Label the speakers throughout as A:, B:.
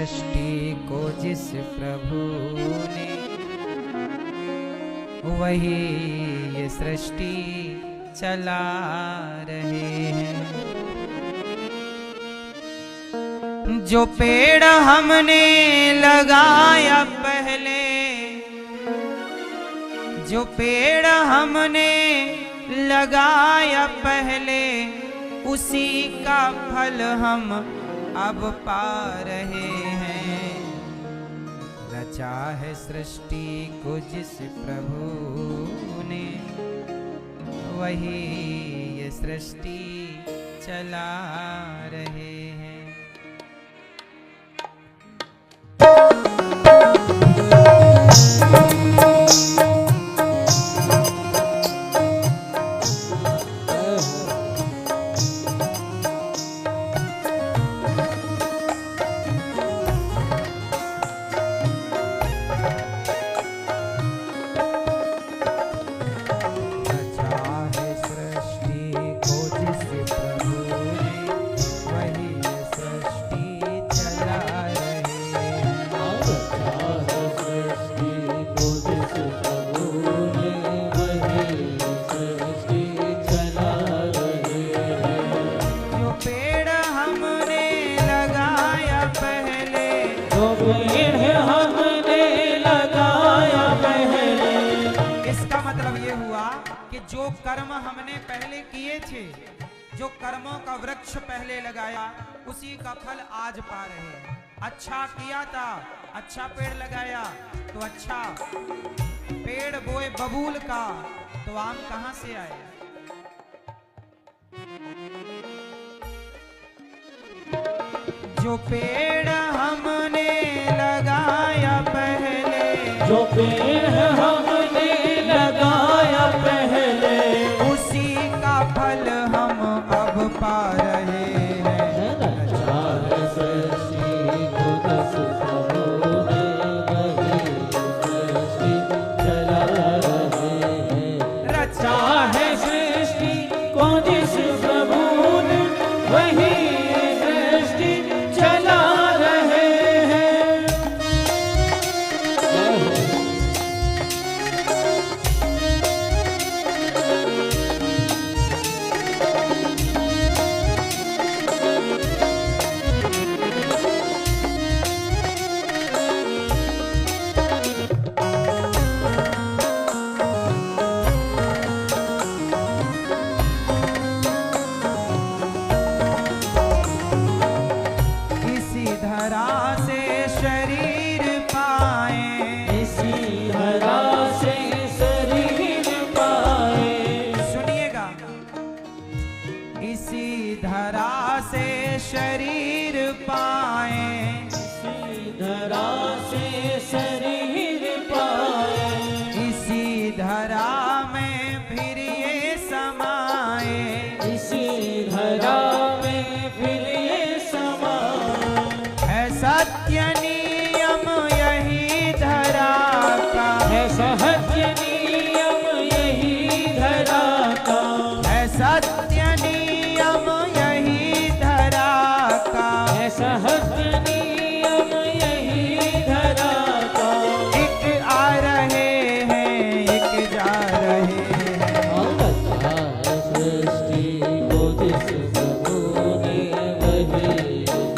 A: सृष्टि को जिस प्रभु ने, वही ये सृष्टि चला रहे हैं। जो पेड़ हमने लगाया पहले, जो पेड़ हमने लगाया पहले, उसी का फल हम अब पा रहे हैं। रचा है सृष्टि को जिस प्रभु ने, वही ये सृष्टि चला रहे हैं। जो कर्म हमने पहले किए थे, जो कर्मों का वृक्ष पहले लगाया, उसी का फल आज पा रहे हैं। अच्छा किया था, अच्छा पेड़ लगाया तो अच्छा पेड़ बोए बबूल का, तो आम कहां से आए? जो पेड़ हमने लगाया पहले,
B: जो पेड़ हमने लगाया पहले,
A: उसी का फल हम अब पा रहे हैं।
B: रचा है सृष्टि को जिस प्रभु ने, वही सृष्टि चला रहे हैं। रचा है सृष्टि को जिस प्रभु ने, वही सृष्टि चला रहे हैं।
A: शरीर पाए,
B: इसी धरा से शरीर पाए,
A: इसी धरा में फिर ये समाए,
B: इसी धरा में फिर ये समाए।
A: है सत्य नियम यही धरा का,
B: है सत्य नियम यही धरा का,
A: है सत्य नियम यही धरा का,
B: है सत्य नियम यही धरा का।
A: एक आ रहे हैं, एक जा रहे हैं।
B: रचा है सृष्टि को जिस प्रभु ने, वही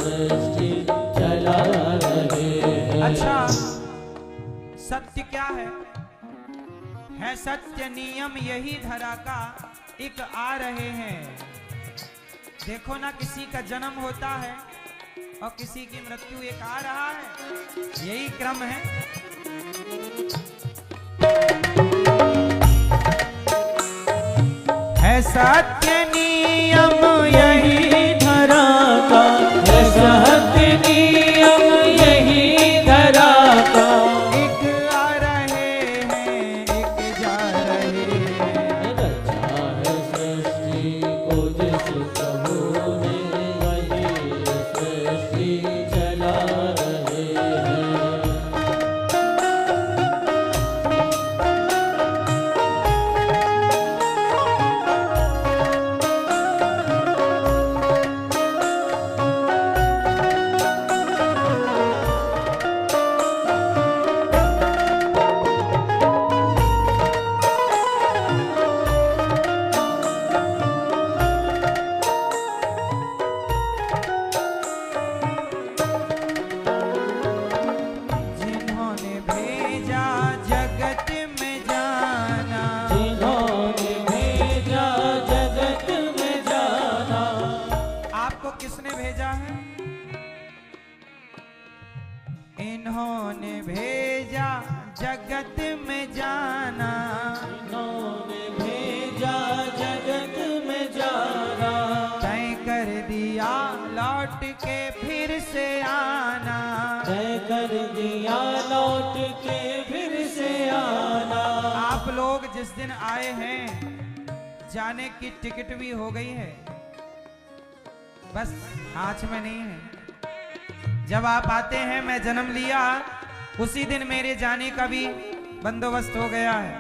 B: सृष्टि चला रहे हैं।
A: अच्छा, सत्य क्या है? है सत्य नियम यही धरा का, एक आ रहे हैं। देखो ना, किसी का जन्म होता है और किसी की मृत्यु, एक आ रहा है, यही क्रम है। है सत्य नियम यही
B: धरा का, है सत्य नियम यही धरा का।
A: एक आ रहे हैं, एक जा रहे हैं।
B: रचा है सृष्टि को जिस प्रभु ने, वही सृष्टि चला रहे हैं।
A: इन्होंने भेजा जगत में जाना,
B: इन्होंने भेजा जगत में जाना,
A: तय कर दिया लौट के फिर से आना,
B: तय कर दिया लौट के फिर से आना।
A: आप लोग जिस दिन आए हैं जाने की टिकट भी हो गई है, बस आज में नहीं है। जब आप आते हैं, मैं जन्म लिया उसी दिन मेरे जाने का भी बंदोबस्त हो गया है।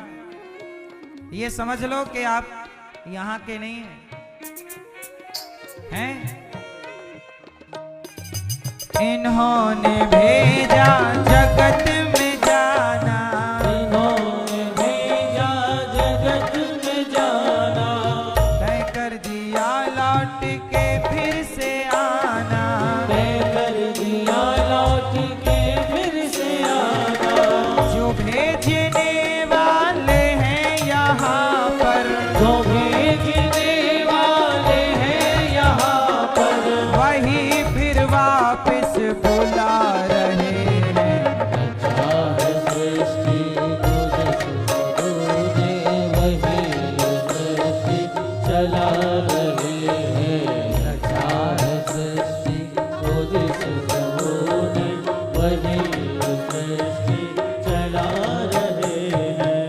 A: ये समझ लो कि आप यहाँ के नहीं हैं। इन्होंने भेजा जगत में जाना,
B: इन्होंने भेजा जगत में जाना,
A: तय कर दिया लौट के फिर से आना,
B: तय कर दिया लौट के फिर से आना।
A: जो भेजने वाले हैं यहाँ पर,
B: जो भेजने वाले हैं यहाँ पर,
A: वही फिर वापस बुला रहे हैं।
B: रचा है सृष्टि को जिस प्रभु ने, वही सृष्टि चला रहे हैं। रचा है सृष्टि को जिस प्रभु ने, वही सृष्टि चला रहे हैं।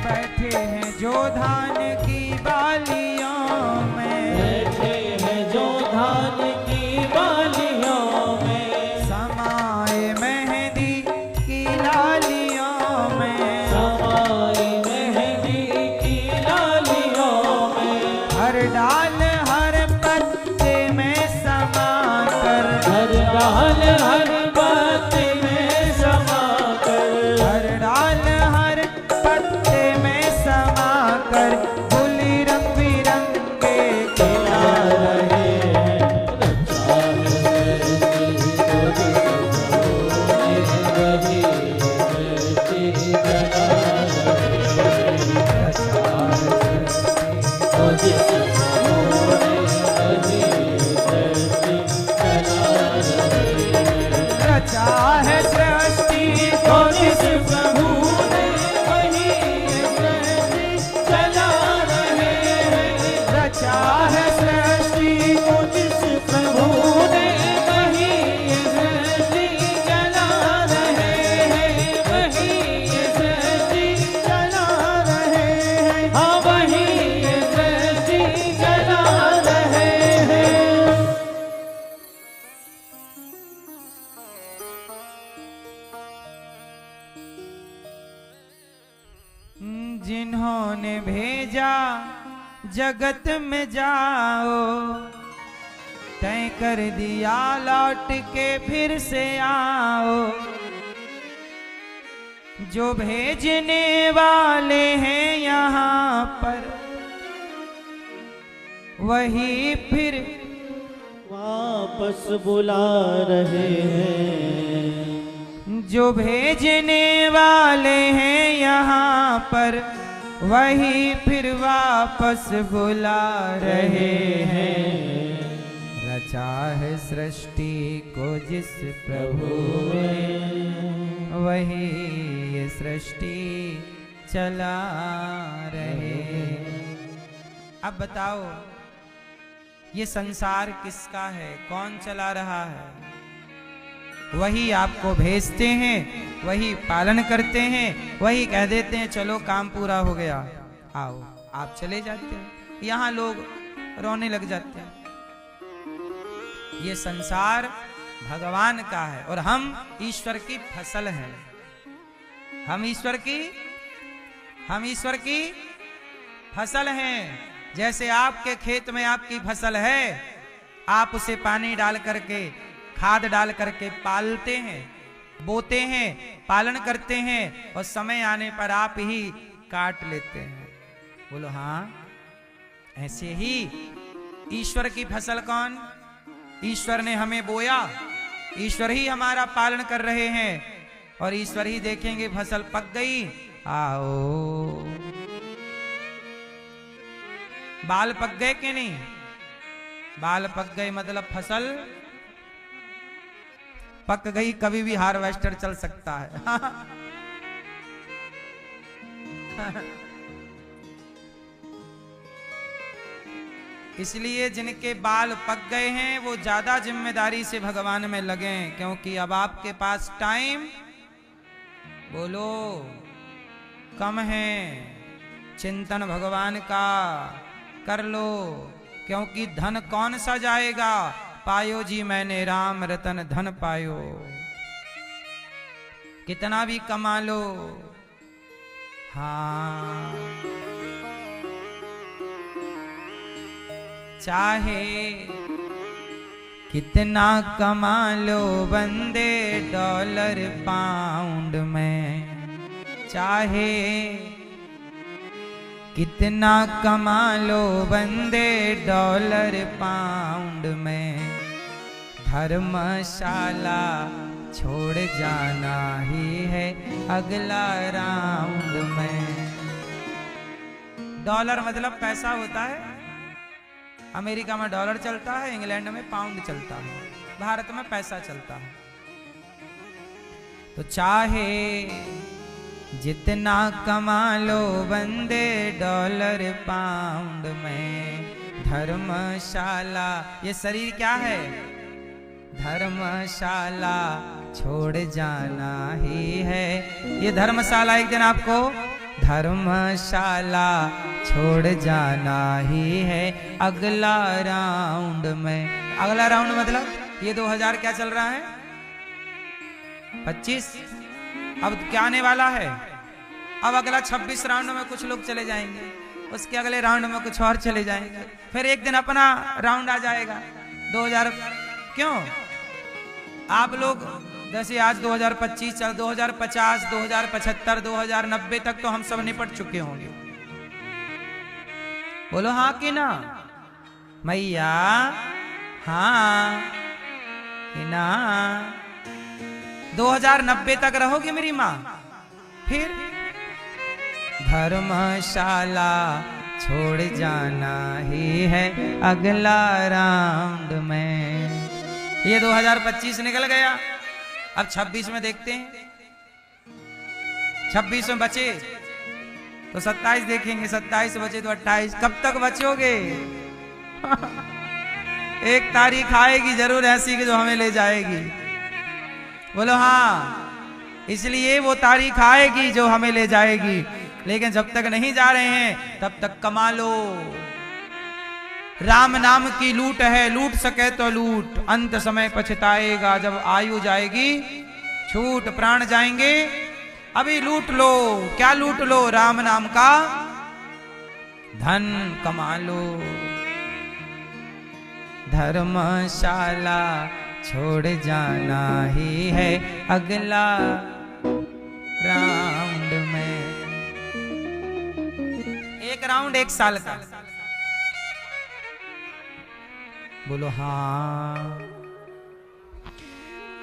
A: बैठे हैं जो धान की बालियों में,
B: बैठे हैं जो धान की बालियों में,
A: समाए मेहंदी की लालियों में,
B: समाई मेहंदी की लालियों में,
A: हर डाल हर पत्ते में समा कर,
B: हर डाल हर बात में समा कर,
A: हर डाल हर पत्ते में समा कर, गुली रंग बिरंगे खिला रहे हैं।
B: रचा है सृष्टि को जिस प्रभु ने, वही सृष्टि चला रहे हैं। रचा है सृष्टि को जिस प्रभु ने, वही सृष्टि चला रहे हैं।
A: रचा है सृष्टि को जिस प्रभु ने,
B: वही सृष्टि चला रहे हैं।
A: रचा है सृष्टि को जिस प्रभु ने,
B: वही सृष्टि चला रहे हैं। वही सृष्टि
A: चला रहे हैं।
B: हाँ, वही सृष्टि चला रहे हैं।
A: जिन्होंने भेजा जगत में जाओ, तय कर दिया लौट के फिर से आओ। जो भेजने वाले हैं यहाँ पर, वही फिर
B: वापस बुला रहे हैं।
A: जो भेजने वाले हैं यहाँ पर, वही फिर वापस बुला रहे हैं। रचा है सृष्टि को जिस प्रभु ने, वही ये सृष्टि चला रहे हैं। अब बताओ, ये संसार किसका है? कौन चला रहा है? वही आपको भेजते हैं, वही पालन करते हैं, वही कह देते हैं चलो काम पूरा हो गया आओ, आप चले जाते हैं। यहाँ लोग रोने लग जाते हैं। ये संसार भगवान का है और हम ईश्वर की फसल हैं। हम ईश्वर की फसल हैं। जैसे आपके खेत में आपकी फसल है, आप उसे पानी डाल करके, खाद डाल करके पालते हैं, बोते हैं, पालन करते हैं और समय आने पर आप ही काट लेते हैं। बोलो हाँ। ऐसे ही ईश्वर की फसल कौन? ईश्वर ने हमें बोया, ईश्वर ही हमारा पालन कर रहे हैं और ईश्वर ही देखेंगे फसल पक गई, आओ। बाल पक गए कि नहीं? बाल पक गए मतलब फसल पक गई, कभी भी हार्वेस्टर चल सकता है। इसलिए जिनके बाल पक गए हैं वो ज्यादा जिम्मेदारी से भगवान में लगे, क्योंकि अब आपके पास टाइम बोलो कम है। चिंतन भगवान का कर लो, क्योंकि धन कौन सा जाएगा। पायो जी मैंने राम रतन धन पायो, कितना भी कमा लो। हाँ, चाहे कितना कमा लो बंदे डॉलर पाउंड में, चाहे कितना कमा लो बंदे डॉलर पाउंड में, धर्मशाला छोड़ जाना ही है अगला राउंड में। डॉलर मतलब पैसा होता है। अमेरिका में डॉलर चलता है, इंग्लैंड में पाउंड चलता है, भारत में पैसा चलता है। तो चाहे जितना कमा लो बंदे डॉलर पाउंड में, धर्मशाला, ये शरीर क्या है? धर्मशाला छोड़ जाना ही है। ये धर्मशाला एक दिन आपको धर्मशाला छोड़ जाना ही है अगला राउंड में। अगला राउंड मतलब ये 2000 क्या चल रहा है? 25। अब क्या आने वाला है? अब अगला 26 राउंड में कुछ लोग चले जाएंगे, उसके अगले राउंड में कुछ और चले जाएंगे, फिर एक दिन अपना राउंड आ जाएगा 2000। क्यों? आप लोग जैसे आज 2025 चल, 2050, 2075, 2090 तक तो हम सब निपट चुके होंगे। बोलो हाँ कि ना मैया? हाँ कि ना? 2090 तक रहोगी मेरी माँ? फिर धर्मशाला छोड़ जाना ही है अगला राउंड में। ये 2025 निकल गया, अब 26 में देखते हैं। 26 में बचे तो 27 देखेंगे, 27 बचे तो 28। कब तक बचोगे? एक तारीख आएगी जरूर ऐसी कि जो हमें ले जाएगी। बोलो हाँ। इसलिए वो तारीख आएगी जो हमें ले जाएगी, लेकिन जब तक नहीं जा रहे हैं तब तक कमा लो। राम नाम की लूट है, लूट सके तो लूट, अंत समय पछताएगा जब आयु जाएगी छूट। प्राण जाएंगे अभी लूट लो। क्या लूट लो? राम नाम का धन कमा लो। धर्मशाला छोड़ जाना ही है अगला राउंड में। एक राउंड 1 साल का। बोलो हाँ।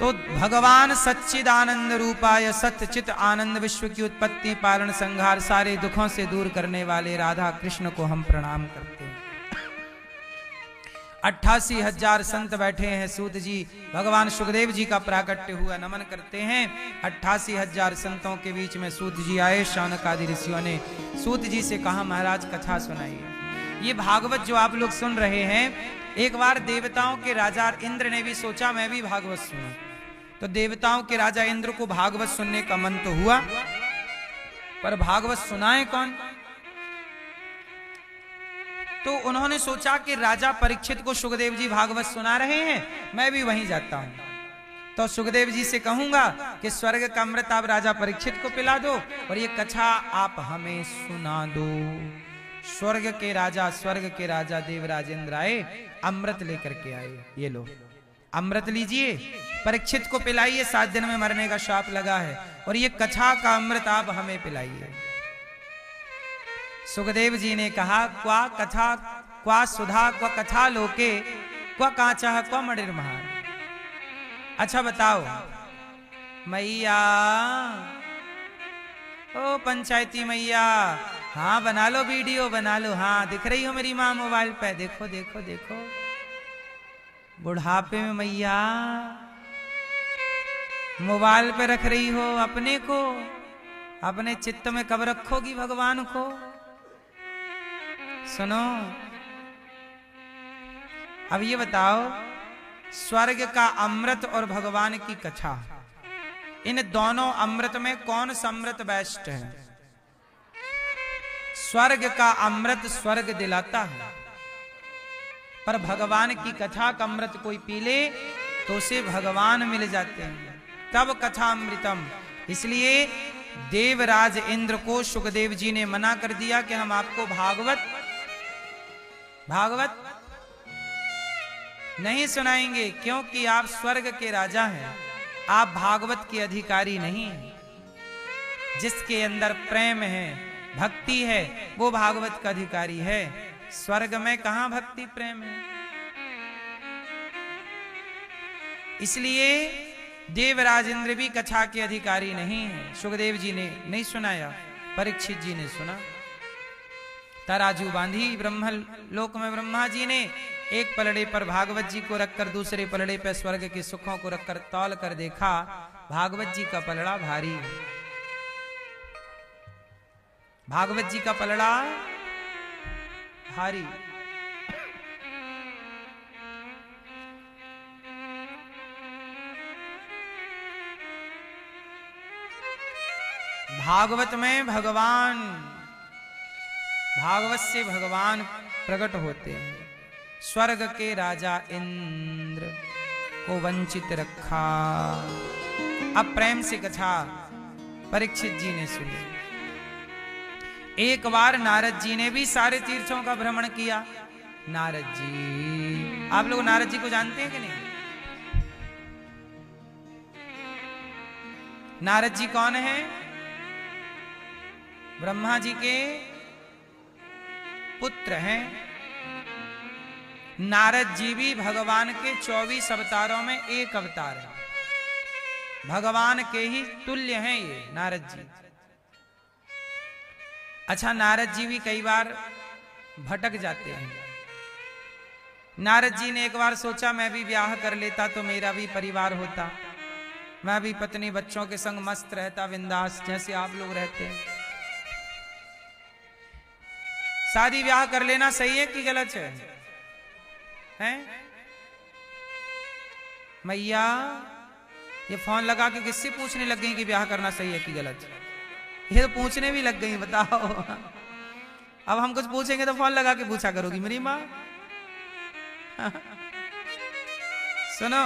A: तो भगवान सच्चिदानंद रूपाय सत्यचित आनंद विश्व की उत्पत्ति पालन संहार सारे दुखों से दूर करने वाले राधा कृष्ण को हम प्रणाम करते हैं। 88,000 संत बैठे हैं। सूत जी भगवान सुखदेव जी का प्राकट्य हुआ, नमन करते हैं। 88,000 संतों के बीच में सूत जी आए। शौनकादि ऋषियों ने सूत जी से कहा महाराज कथा सुनाइए। ये भागवत जो आप लोग सुन रहे हैं, एक बार देवताओं के राजा इंद्र ने भी सोचा मैं भी भागवत सुनूं। तो देवताओं के राजा इंद्र को भागवत सुनने का मन तो हुआ, पर भागवत सुनाए कौन? तो उन्होंने सोचा कि राजा परीक्षित को सुखदेव जी भागवत सुना रहे हैं, मैं भी वहीं जाता हूं। तो सुखदेव जी से कहूंगा कि स्वर्ग का अमृत आप राजा परीक्षित को पिला दो और ये कथा आप हमें सुना दो। स्वर्ग के राजा देवराज इंद्र आए, अमृत लेकर के आए। ये लो अमृत लीजिए, परीक्षित को पिलाइए, 7 दिन में मरने का शाप लगा है, और ये कथा का अमृत आप हमें पिलाइए। सुखदेव जी ने कहा क्वा कथा क्वा सुधा क्वा कथा लोके क्वा कांचा है क्वा मडिर महार। अच्छा बताओ मैया, ओ पंचायती मैया, हाँ बना लो वीडियो बना लो। हाँ दिख रही हो मेरी माँ मोबाइल पे, देखो देखो देखो। बुढ़ापे में मैया मोबाइल पे रख रही हो अपने को, अपने चित्त में कब रखोगी भगवान को? सुनो अब ये बताओ, स्वर्ग का अमृत और भगवान की कथा, इन दोनों अमृत में कौन सा अमृत बेस्ट है? स्वर्ग का अमृत स्वर्ग दिलाता है, पर भगवान की कथा का अमृत कोई पी ले तो उसे भगवान मिल जाते हैं, तब कथा अमृतम। इसलिए देवराज इंद्र को सुखदेव जी ने मना कर दिया कि हम आपको भागवत नहीं सुनाएंगे, क्योंकि आप स्वर्ग के राजा हैं, आप भागवत के अधिकारी नहीं हैं। जिसके अंदर प्रेम है, भक्ति है, वो भागवत का अधिकारी है। स्वर्ग में कहां भक्ति प्रेम है? इसलिए देवराज इंद्र भी कथा के अधिकारी नहीं है। सुखदेव जी ने नहीं सुनाया, परीक्षित जी ने सुना। तराजू बांधी ब्रह्म लोक में ब्रह्मा जी ने एक पलड़े पर भागवत जी को रखकर दूसरे पलड़े पर स्वर्ग के सुखों को रखकर तौल कर देखा, भागवत जी का पलड़ा भारी है। भागवत जी का पलड़ा भारी। भागवत में भगवान, भागवत से भगवान प्रकट होते हैं। स्वर्ग के राजा इंद्र को वंचित रखा। अब प्रेम से कथा परीक्षित जी ने सुनी। एक बार नारद जी ने भी सारे तीर्थों का भ्रमण किया। नारद जी, आप लोग नारद जी को जानते हैं कि नहीं? नारद जी कौन है? ब्रह्मा जी के पुत्र हैं। नारद जी भी भगवान के 24 अवतारों में एक अवतार है। भगवान के ही तुल्य हैं ये नारद जी। अच्छा, नारद जी भी कई बार भटक जाते हैं। नारद जी ने एक बार सोचा मैं भी ब्याह कर लेता तो मेरा भी परिवार होता, मैं भी पत्नी बच्चों के संग मस्त रहता बिंदास, जैसे आप लोग रहते हैं। शादी ब्याह कर लेना सही है कि गलत है? हैं? मैया ये फोन लगा के किससे पूछने लग गई कि ब्याह करना सही है कि गलत? ये तो पूछने भी लग गई, बताओ। अब हम कुछ पूछेंगे तो फोन लगा के पूछा करोगी मेरी माँ। सुनो,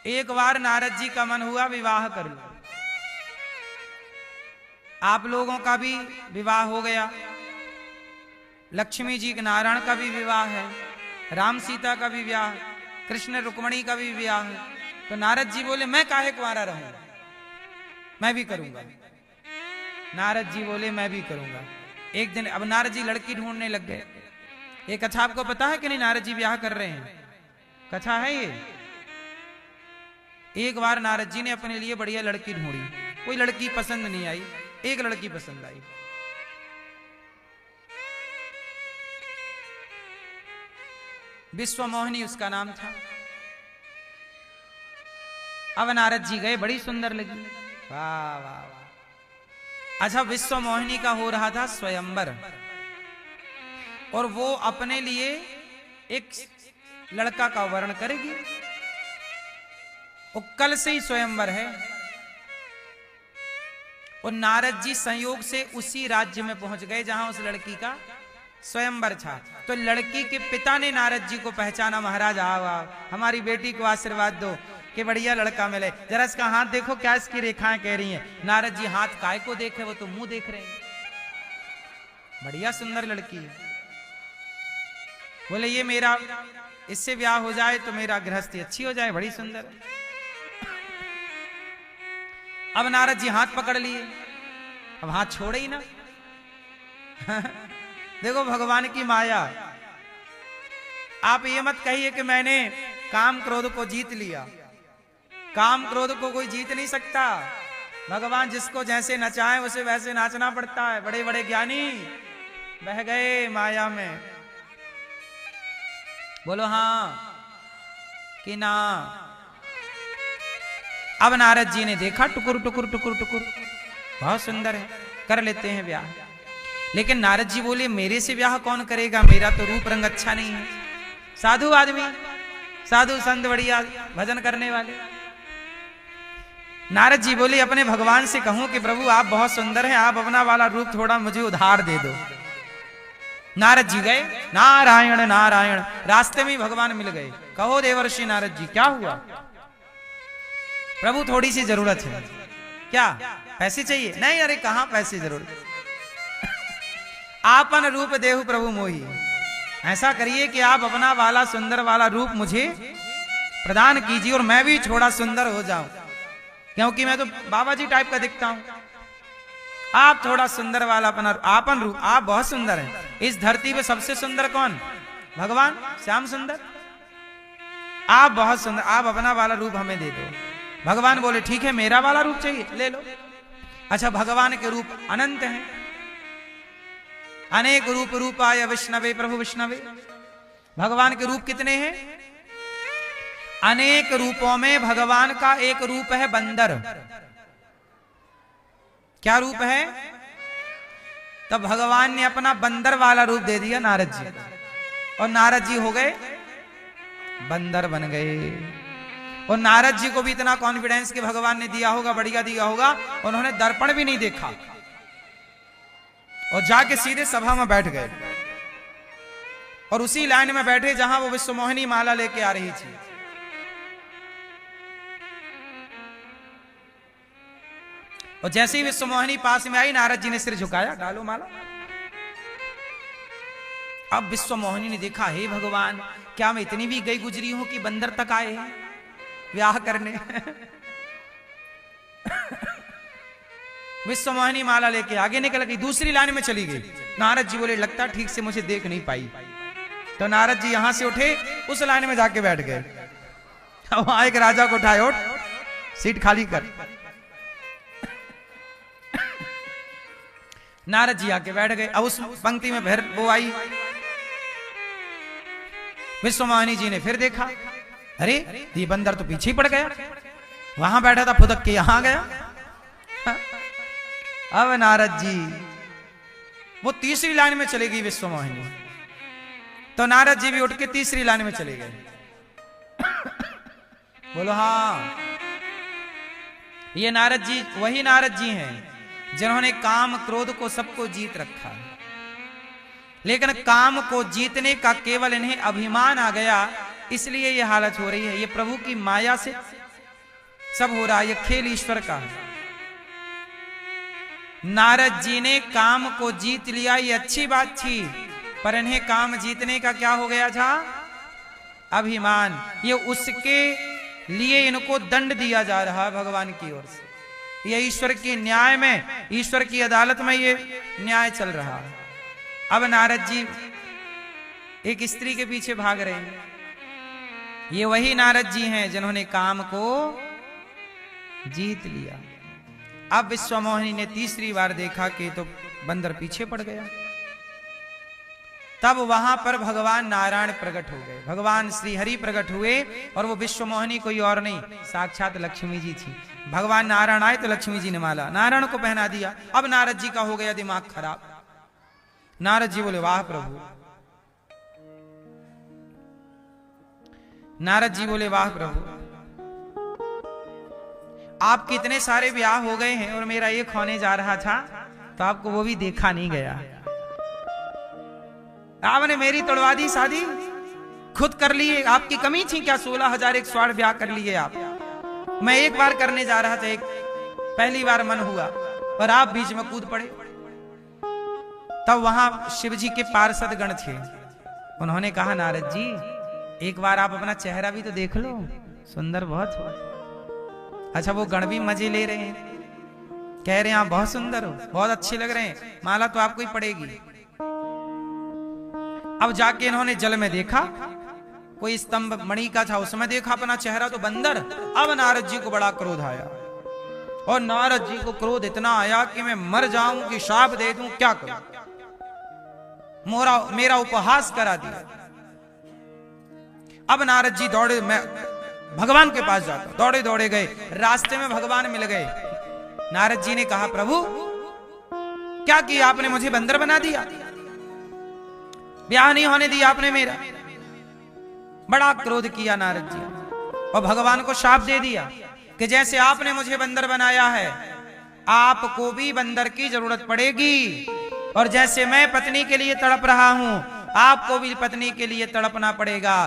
A: एक बार नारद जी का मन हुआ विवाह कर लो। आप लोगों का भी विवाह हो गया, लक्ष्मी जी नारायण का भी विवाह है, राम सीता का भी विवाह, कृष्ण रुक्मणी का भी विवाह है। तो नारद जी बोले मैं काहे कुंवारा रहूंगा, मैं भी करूंगा। नारद जी बोले मैं भी करूंगा। एक दिन अब नारद जी लड़की ढूंढने लग गए। ये कथा आपको पता है कि नहीं? नारद जी ब्याह कर रहे हैं, कथा है ये। एक बार नारद जी ने अपने लिए बढ़िया लड़की ढूंढी, कोई लड़की पसंद नहीं आई, एक लड़की पसंद आई। विश्वमोहिनी उसका नाम था। अब नारद जी गए, बड़ी सुंदर लगी, वाह वाह वाह। अच्छा, विश्वमोहिनी का हो रहा था स्वयंवर, और वो अपने लिए एक लड़का का वर्ण करेगी। और कल से ही स्वयंवर है। और नारद जी संयोग से उसी राज्य में पहुंच गए जहां उस लड़की का स्वयंवर था। तो लड़की के पिता ने नारद जी को पहचाना, महाराज आओ आओ, हमारी बेटी को आशीर्वाद दो कि बढ़िया लड़का मिले, जरा इसका हाथ देखो क्या इसकी रेखाएं कह रही हैं। नारद जी हाथ काय को देखे, वो तो मुंह देख रहे हैं, बढ़िया सुंदर लड़की है। बोले ये मेरा, इससे ब्याह हो जाए तो मेरा गृहस्थी अच्छी हो जाए, बड़ी सुंदर। अब नारद जी हाथ पकड़ लिए, अब हाथ छोड़े ही ना। देखो भगवान की माया। आप ये मत कहिए कि मैंने काम क्रोध को जीत लिया। काम क्रोध को कोई जीत नहीं सकता। भगवान जिसको जैसे नचाए उसे वैसे नाचना पड़ता है। बड़े बड़े ज्ञानी बह गए माया में। बोलो हाँ कि ना। अब नारद जी ने देखा टुकुर टुकुर टुकुर टुकुर, बहुत सुंदर है, कर लेते हैं ब्याह। लेकिन नारद जी बोले मेरे से ब्याह कौन करेगा, मेरा तो रूप रंग अच्छा नहीं है। साधु आदमी, साधु संत बढ़िया भजन करने वाले। नारद जी बोले अपने भगवान से कहूं कि प्रभु आप बहुत सुंदर हैं, आप अपना वाला रूप थोड़ा मुझे उधार दे दो। नारद जी गए, नारायण नारायण, रास्ते में भगवान मिल गए। कहो देवर्षि नारद जी क्या हुआ? प्रभु थोड़ी सी जरूरत है। क्या पैसे चाहिए? नहीं, अरे कहां पैसे जरूरत, आपन रूप देहु प्रभु मोही। ऐसा करिए कि आप अपना वाला सुंदर वाला रूप मुझे प्रदान कीजिए और मैं भी थोड़ा सुंदर हो जाऊं, क्योंकि मैं तो बाबा जी टाइप का दिखता हूं। आप थोड़ा सुंदर वाला अपना आपन रूप, आप बहुत सुंदर हैं। इस धरती पे सबसे सुंदर कौन? भगवान श्याम सुंदर। आप बहुत सुंदर, आप अपना वाला रूप हमें दे दो। भगवान बोले ठीक है, मेरा वाला रूप चाहिए, ले लो। अच्छा, भगवान के रूप अनंत हैं, अनेक रूप रूपाय विष्णवे प्रभु विष्णवे। भगवान के रूप कितने हैं? अनेक रूपों में भगवान का एक रूप है बंदर। क्या रूप है? तब भगवान ने अपना बंदर वाला रूप दे दिया नारद जी, और नारद जी हो गए बंदर बन गए। और नारद जी को भी इतना कॉन्फिडेंस कि भगवान ने दिया होगा, बढ़िया दिया होगा, उन्होंने दर्पण भी नहीं देखा और जाके सीधे सभा में बैठ गए। और उसी लाइन में बैठे जहां वो विश्वमोहिनी माला लेके आ रही थी। और जैसे ही विश्वमोहिनी पास में आई, नारद जी ने सिर झुकाया, डालो माला। अब विश्वमोहिनी ने देखा, हे भगवान, क्या मैं इतनी भी गई गुजरी हूं कि बंदर तक आए हैं ब्याह करने। विश्वमोहिनी माला लेके आगे निकल गई, दूसरी लाइन में चली गई। नारद जी बोले लगता ठीक से मुझे देख नहीं पाई। तो नारद जी यहां से उठे, उस लाइन में जाके बैठ गए। वहां एक राजा को उठाए, उठ सीट खाली कर। नारद जी आके बैठ गए। अब उस पंक्ति में फिर वो आई। विश्वमोहिनी जी ने फिर देखा, अरे ये बंदर तो पीछे ही पड़ गया, वहां बैठा था फुदक के यहां गया। अब नारद जी वो तीसरी लाइन में चली गई विश्वमोहिनी, तो नारद जी भी उठ के तीसरी लाइन में चले गए। बोलो हाँ, ये नारद जी वही नारद जी हैं जिन्होंने काम क्रोध को सबको जीत रखा है। लेकिन काम को जीतने का केवल इन्हें अभिमान आ गया, इसलिए ये हालत हो रही है। ये प्रभु की माया से सब हो रहा है, ये खेल ईश्वर का है। नारद जी ने काम को जीत लिया, ये अच्छी बात थी, पर इन्हें काम जीतने का क्या हो गया था? अभिमान। ये उसके लिए इनको दंड दिया जा रहा है भगवान की ओर से। ये ईश्वर के न्याय में, ईश्वर की अदालत में ये न्याय चल रहा है। अब नारद जी एक स्त्री के पीछे भाग रहे हैं। ये वही नारद जी हैं जिन्होंने काम को जीत लिया। अब विश्वमोहिनी ने तीसरी बार देखा कि तो बंदर पीछे पड़ गया। तब वहां पर भगवान नारायण प्रकट हो गए, भगवान श्री हरि प्रकट हुए। और वो विश्वमोहिनी कोई और नहीं, साक्षात लक्ष्मी जी थी। भगवान नारायण आए तो लक्ष्मी जी ने माला नारायण को पहना दिया। अब नारद जी का हो गया दिमाग खराब। नारद जी बोले वाह प्रभु, नारद जी बोले वाह प्रभु, आपके इतने सारे ब्याह हो गए हैं और मेरा एक होने जा रहा था, तो आपको वो भी देखा नहीं गया। आपने मेरी तोड़वा दी शादी, खुद कर लिए। आपकी कमी थी क्या? 16,108 ब्याह कर लिए आप। मैं एक बार करने जा रहा था, एक पहली बार मन हुआ और आप बीच में कूद पड़े। तब वहां शिव जी के पार्षद गण थे। उन्होंने कहा नारद जी एक बार आप अपना चेहरा भी तो देख लो, सुंदर बहुत हो। अच्छा, वो गण भी मजे ले रहे हैं, कह रहे हैं आप बहुत सुंदर हो, बहुत अच्छे लग रहे हैं, माला तो आपको ही पड़ेगी। अब जाके इन्होंने जल में देखा कोई स्तंभ मणि का था, उसमें देखा अपना चेहरा तो बंदर। अब नारद जी को बड़ा क्रोध आया, और नारद जी को क्रोध इतना आया कि मैं मर जाऊं कि शाप दे दूं, क्या करूं, मेरा उपहास करा दिया। अब नारद जी दौड़े, मैं भगवान के पास जाता, दौड़े दौड़े गए, रास्ते में भगवान मिल गए। नारद जी ने कहा, प्रभु क्या किया आपने, मुझे बंदर बना दिया, ब्याह नहीं होने दिया आपने मेरा। बड़ा क्रोध किया नारद जी, और भगवान को शाप दे दिया कि जैसे आपने मुझे बंदर बनाया है, आपको भी बंदर की जरूरत पड़ेगी, और जैसे मैं पत्नी के लिए तड़प रहा हूं, आपको भी पत्नी के लिए तड़पना पड़ेगा।